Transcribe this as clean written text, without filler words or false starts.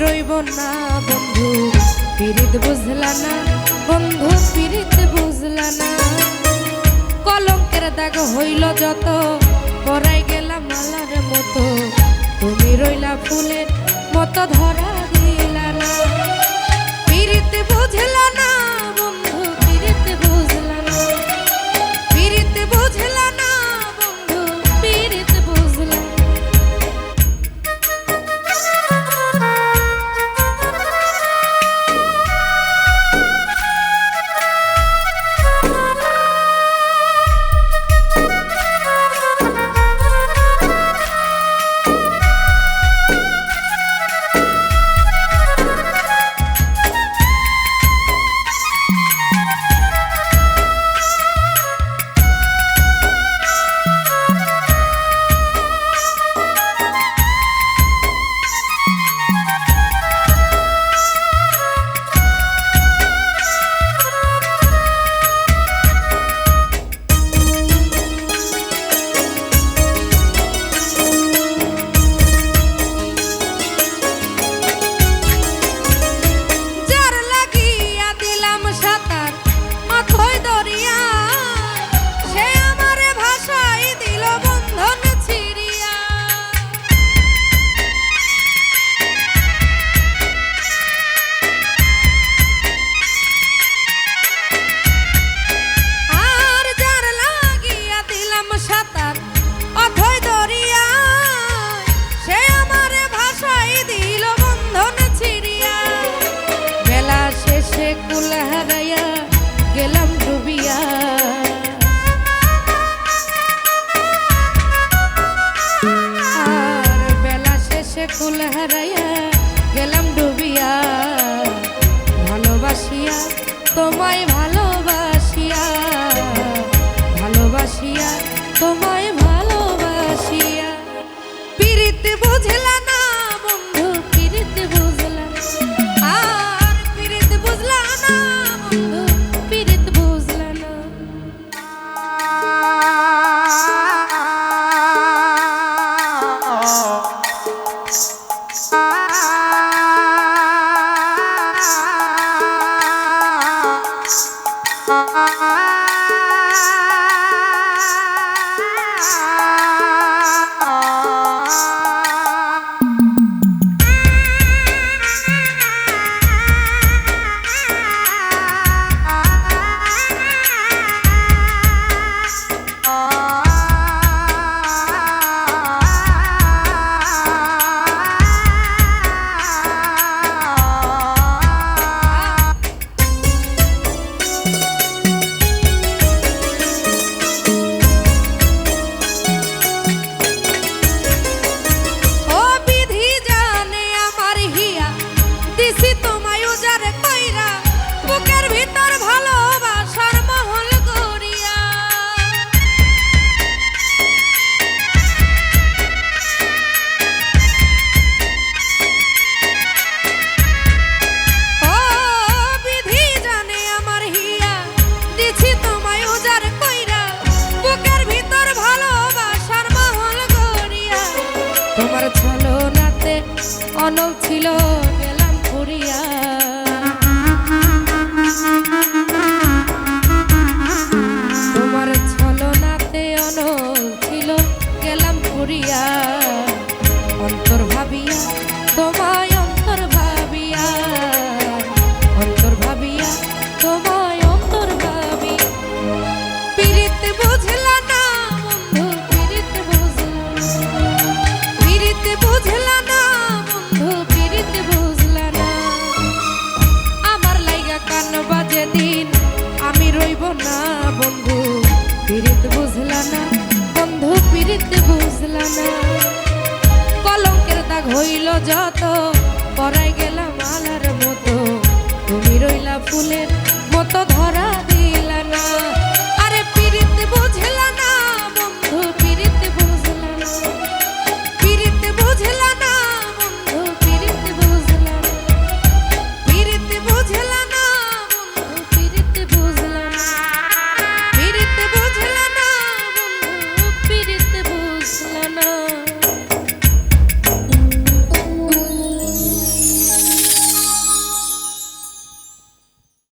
রইব না বন্ধু পিরিত বুঝলা না, বন্ধু পিরিত বুঝলা না। কলঙ্কের দাগ হইল যত, পরাই গেলাম মালার মতো, তুমি রইলা ফুলের মতো ধরা দিলা না। পিরিত বুঝলা না বন্ধু পিরিত বুঝলা না, পিরিত বুঝলা না বন্ধু পিরিত বুঝলা না। কুল হারাইয়া গেলাম ডুবিয়া, আর বেলা শেষে কুল হারাইয়া গেলাম ডুবিয়া। ভালোবাসিয়া তোমায় ভালোবাসিয়া, ভালোবাসিয়া তোমায় ভালোবাসিয়া। পিরিত বুঝলা না বন্ধু পিরিত বুঝলা না, আর পিরিত বুঝলা না বন্ধু পিরিত বুঝলা না। তোমার ছলনাতে অনল ছিল গেলাম পুরিয়া, তোমার ছলনাতে অনল ছিল গেলাম পুরিয়া। অন্তর ভাবিয়া তোমায় অন্তর ভাবিয়া, অন্তর ভাবিয়া তোমায় অন্তর ভাবি। পিরিত বুঝলা না বন্ধু পিরিত বুঝলা না, পিরিত বুঝলা না বন্ধু পিরিত বুঝলা না। আমার লাইগা কান বাজে দিন আমি রইব না বন্ধু পিরিত বুঝলা না, বন্ধু পিরিত বুঝলা না। কলঙ্কের দাগ হইল যত, পরাই গেলাম মালার মতো, তুমি রইলা ফুলের মতো ধরা দিলা না।